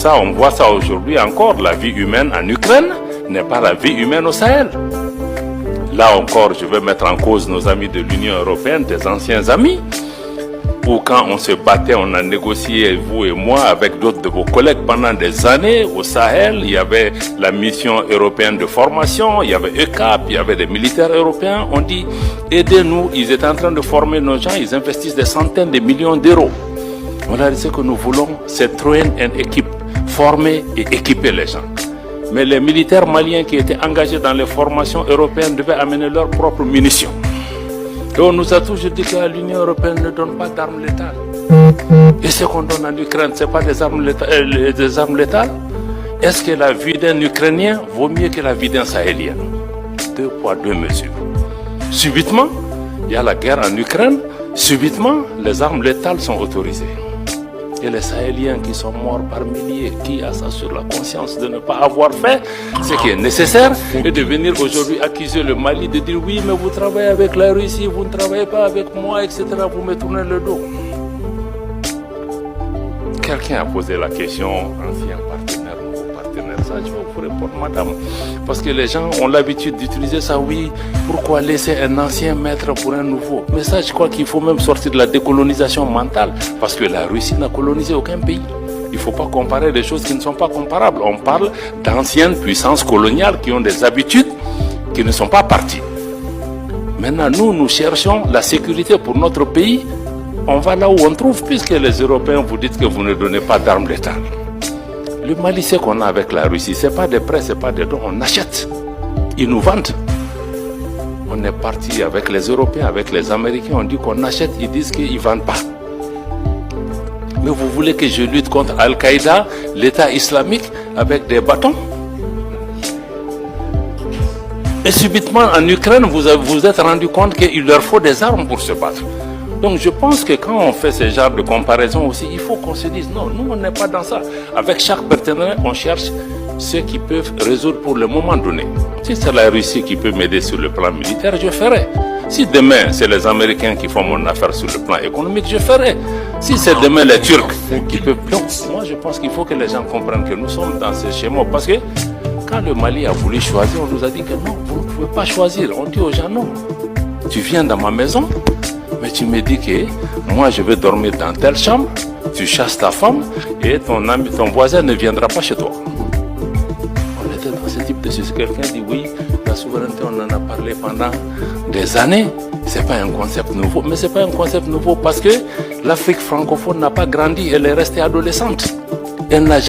ça, on voit ça aujourd'hui encore. La vie humaine en Ukraine n'est pas la vie humaine au Sahel. Là encore, je vais mettre en cause nos amis de l'Union européenne, des anciens amis, où quand on se battait, on a négocié, vous et moi, avec d'autres de vos collègues pendant des années au Sahel. Il y avait la mission européenne de formation, il y avait ECAP, il y avait des militaires européens. On dit, aidez-nous, ils étaient en train de former nos gens, ils investissent des centaines de millions d'euros. Voilà ce que nous voulons, c'est train and équipe, former et équiper les gens. Mais les militaires maliens qui étaient engagés dans les formations européennes devaient amener leurs propres munitions. Et on nous a toujours dit que l'Union européenne ne donne pas d'armes létales. Et ce qu'on donne en Ukraine, ce n'est pas des armes létales. Est-ce que la vie d'un Ukrainien vaut mieux que la vie d'un Sahélien? 2 poids, 2 mesures. Subitement, il y a la guerre en Ukraine. Subitement, les armes létales sont autorisées. Et les Sahéliens qui sont morts par milliers, qui a ça sur la conscience de ne pas avoir fait ce qui est nécessaire, et de venir aujourd'hui accuser le Mali de dire oui, mais vous travaillez avec la Russie, vous ne travaillez pas avec moi, etc. Vous me tournez le dos. Quelqu'un a posé la question, ancien partenaire, nouveau partenaire, ça je vais vous répondre, madame. Parce que les gens ont l'habitude d'utiliser ça, oui, pourquoi laisser un ancien maître pour un nouveau? Mais ça, je crois qu'il faut même sortir de la décolonisation mentale, parce que la Russie n'a colonisé aucun pays. Il ne faut pas comparer des choses qui ne sont pas comparables. On parle d'anciennes puissances coloniales qui ont des habitudes qui ne sont pas parties. Maintenant, nous cherchons la sécurité pour notre pays. On va là où on trouve, puisque les Européens vous dites que vous ne donnez pas d'armes létales. Le Mali, ce qu'on a avec la Russie, ce n'est pas des prêts, ce n'est pas des dons, on achète. Ils nous vendent. On est parti avec les Européens, avec les Américains, on dit qu'on achète, ils disent qu'ils ne vendent pas. Mais vous voulez que je lutte contre Al-Qaïda, l'État islamique, avec des bâtons? Et subitement, en Ukraine, vous vous êtes rendu compte qu'il leur faut des armes pour se battre. Donc je pense que quand on fait ce genre de comparaison aussi, il faut qu'on se dise non, nous on n'est pas dans ça. Avec chaque partenaire, on cherche ceux qui peuvent résoudre pour le moment donné. Si c'est la Russie qui peut m'aider sur le plan militaire, je ferai. Si demain c'est les Américains qui font mon affaire sur le plan économique, je ferai. Si c'est demain les Turcs qui peuvent... Donc moi je pense qu'il faut que les gens comprennent que nous sommes dans ce schéma. Parce que quand le Mali a voulu choisir, on nous a dit que non, vous ne pouvez pas choisir. On dit aux gens non, tu viens dans ma maison, mais tu me dis que moi je vais dormir dans telle chambre, tu chasses ta femme et ton voisin ne viendra pas chez toi. On était dans ce type de choses. Quelqu'un dit oui, la souveraineté on en a parlé pendant des années. C'est pas un concept nouveau, mais c'est pas un concept nouveau parce que l'Afrique francophone n'a pas grandi, elle est restée adolescente. Elle n'a